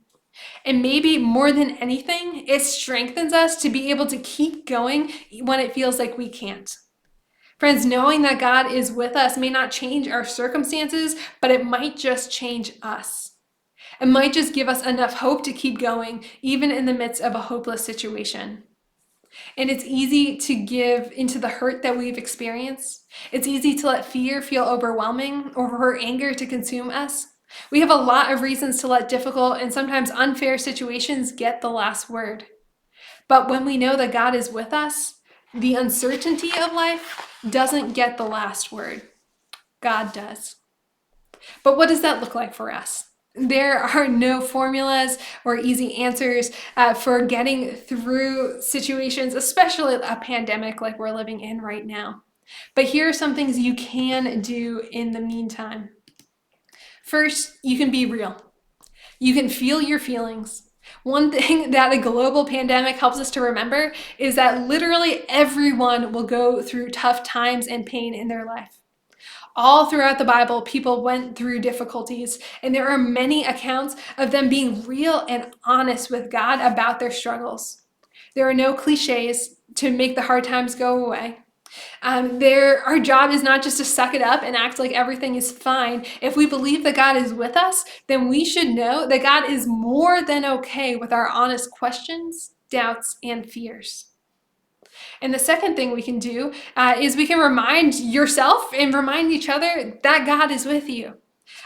And maybe more than anything, it strengthens us to be able to keep going when it feels like we can't. Friends, knowing that God is with us may not change our circumstances, but it might just change us. It might just give us enough hope to keep going, even in the midst of a hopeless situation. And it's easy to give into the hurt that we've experienced. It's easy to let fear feel overwhelming or for anger to consume us. We have a lot of reasons to let difficult and sometimes unfair situations get the last word. But when we know that God is with us, the uncertainty of life doesn't get the last word. God does. But what does that look like for us? There are no formulas or easy answers for getting through situations, especially a pandemic like we're living in right now. But here are some things you can do in the meantime. First, you can be real. You can feel your feelings. One thing that a global pandemic helps us to remember is that literally everyone will go through tough times and pain in their life. All throughout the Bible, people went through difficulties, and there are many accounts of them being real and honest with God about their struggles. There are no cliches to make the hard times go away. Our job is not just to suck it up and act like everything is fine. If we believe that God is with us, then we should know that God is more than okay with our honest questions, doubts, and fears. And the second thing we can do is we can remind yourself and remind each other that God is with you.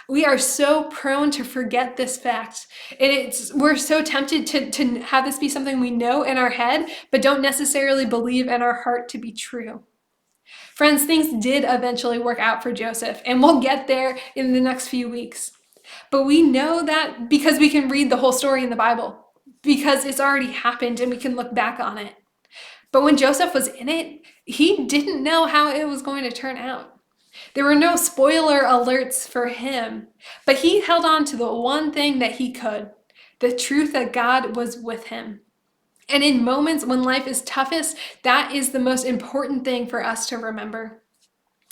We are so prone to forget this fact. And we're so tempted to have this be something we know in our head, but don't necessarily believe in our heart to be true. Friends, things did eventually work out for Joseph, and we'll get there in the next few weeks. But we know that because we can read the whole story in the Bible, because it's already happened and we can look back on it. But when Joseph was in it, he didn't know how it was going to turn out. There were no spoiler alerts for him, but he held on to the one thing that he could, the truth that God was with him. And in moments when life is toughest, that is the most important thing for us to remember.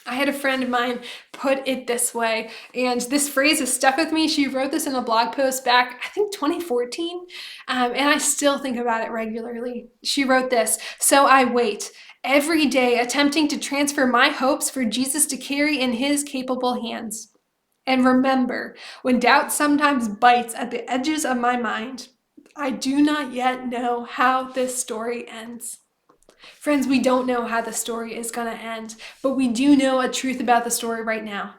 I had a friend of mine put it this way, and this phrase has stuck with me. She wrote this in a blog post back, I think 2014, and I still think about it regularly. She wrote this: "So I wait, every day attempting to transfer my hopes for Jesus to carry in his capable hands. And remember, when doubt sometimes bites at the edges of my mind, I do not yet know how this story ends." Friends, we don't know how the story is going to end, but we do know a truth about the story right now,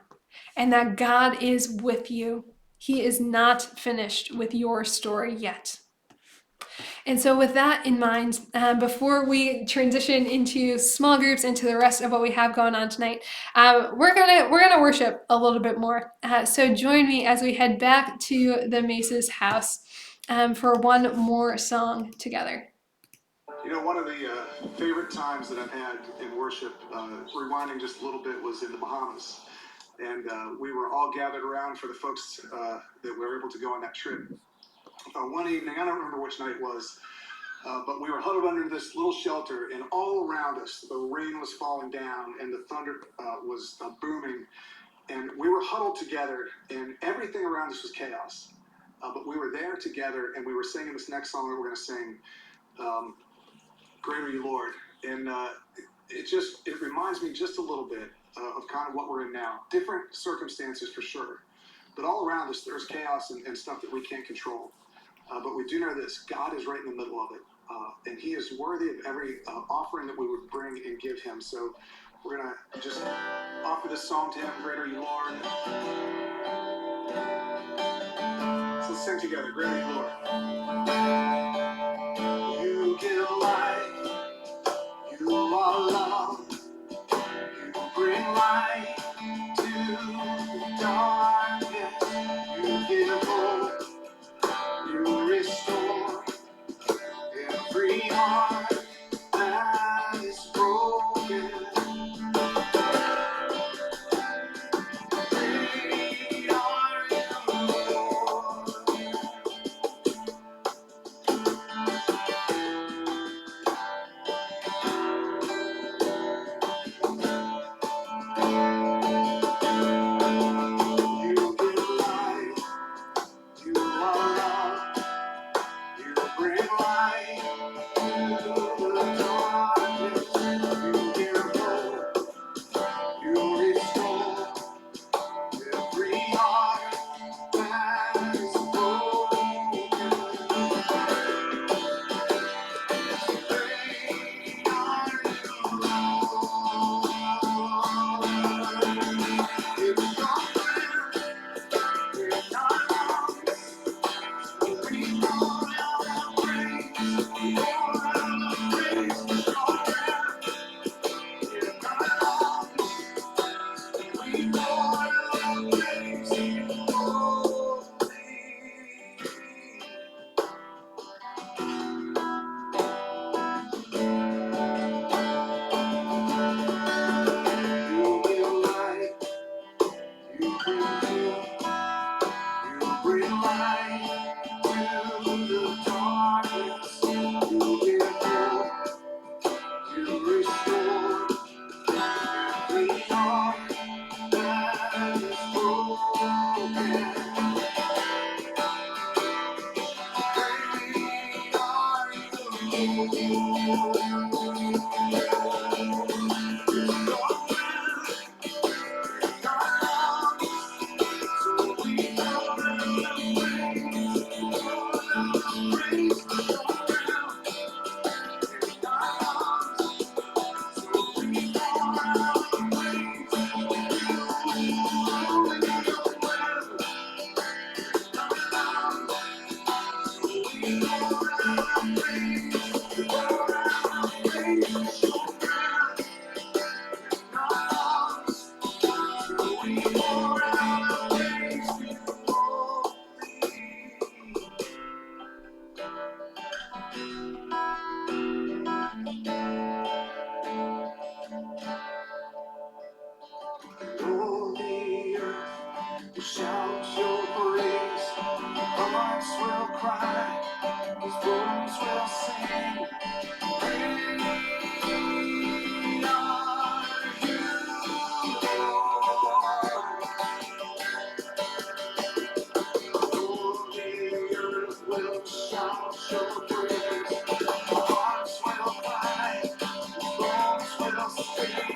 and that God is with you. He is not finished with your story yet. And so with that in mind, before we transition into small groups, into the rest of what we have going on tonight, we're gonna worship a little bit more. So join me as we head back to the Mace's house for one more song together. You know, one of the favorite times that I've had in worship, rewinding just a little bit, was in the Bahamas. And we were all gathered around for the folks that were able to go on that trip. One evening, I don't remember which night it was, but we were huddled under this little shelter, and all around us, the rain was falling down and the thunder was booming. And we were huddled together, and everything around us was chaos. But we were there together, and we were singing this next song that we're going to sing. Great are you, Lord. And it reminds me just a little bit of kind of what we're in now. Different circumstances for sure. But all around us, there's chaos and stuff that we can't control. But we do know this: God is right in the middle of it. And he is worthy of every offering that we would bring and give him. So we're going to just offer this song to him, Great Are You, Lord. So let's sing together, Great Are You, Lord. You give life, you are love, you bring light to the darkness, you give hope, you restore every heart that is broken. Great are you, Lord. You give life, you are love, you bring light to the darkness, you give hope, you restore every heart that is broken. Great are you, Lord. It's your breath in our lungs. We pour out our praise. We pour out our praise. It's your breath in our lungs. We pour out our praise. Holy. You give life, you bring healing, you bring light to the darkness. You give hope, you restore every heart that is broken. All the earth will shout your praise. Our hearts will cry, His bones will sing. Great are you, Lord. All the earth will shout your praise. Our hearts will cry, His bones will sing.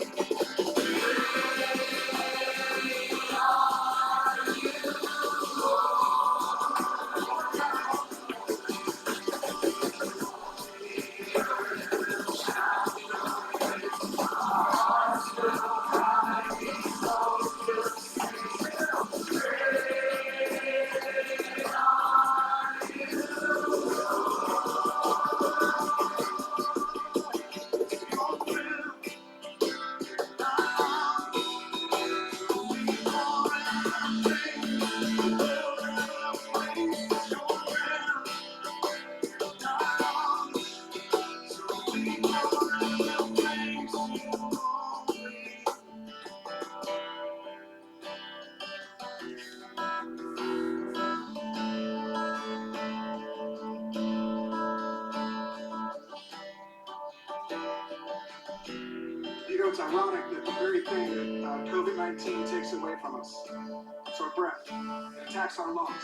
You know, it's ironic that the very thing that COVID-19 takes away from us, it's our breath. It attacks our lungs.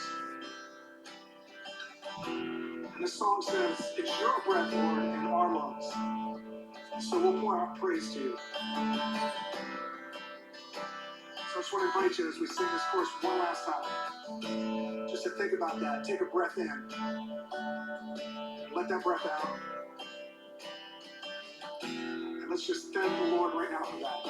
And this song says, it's your breath, Lord, in our lungs. So we'll pour out praise to you. So I just want to invite you as we sing this chorus one last time, just to think about that. Take a breath in. And let that breath out. And let's just thank the Lord right now for that.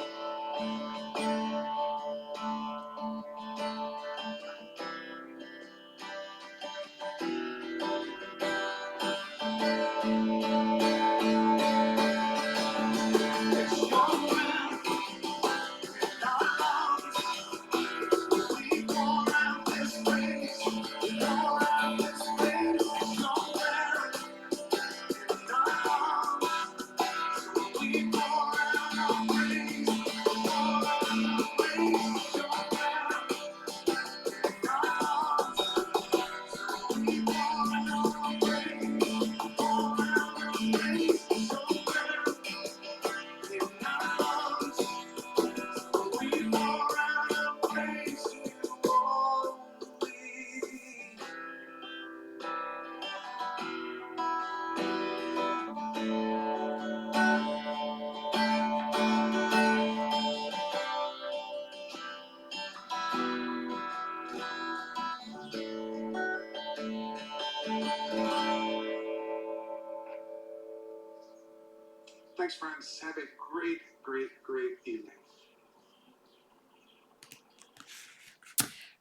Thanks, friends. Have a great, great, great evening.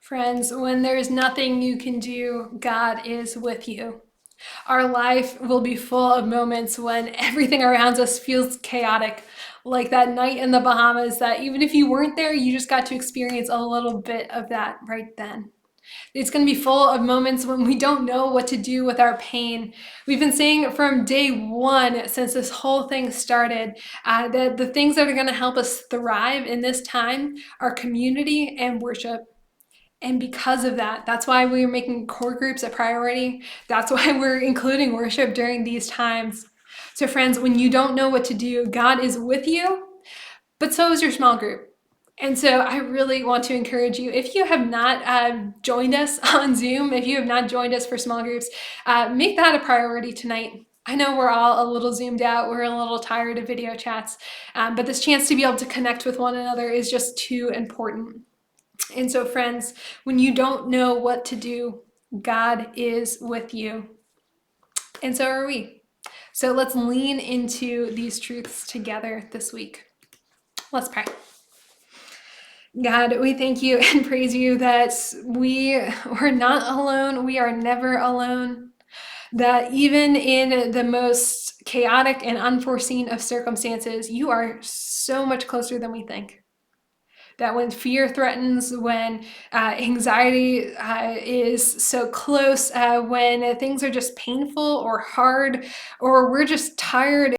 Friends, when there's nothing you can do, God is with you. Our life will be full of moments when everything around us feels chaotic, like that night in the Bahamas that even if you weren't there, you just got to experience a little bit of that right then. It's going to be full of moments when we don't know what to do with our pain. We've been saying from day one, since this whole thing started, that the things that are going to help us thrive in this time are community and worship. And because of that, that's why we're making core groups a priority. That's why we're including worship during these times. So friends, when you don't know what to do, God is with you, but so is your small group. And so I really want to encourage you, if you have not joined us on Zoom, if you have not joined us for small groups, make that a priority tonight. I know we're all a little zoomed out, we're a little tired of video chats, but this chance to be able to connect with one another is just too important. And so, friends, when you don't know what to do, God is with you. And so are we. So let's lean into these truths together this week. Let's pray. God, we thank you and praise you that we're not alone. We are never alone. That even in the most chaotic and unforeseen of circumstances, you are so much closer than we think. That when fear threatens, when anxiety is so close, when things are just painful or hard, or we're just tired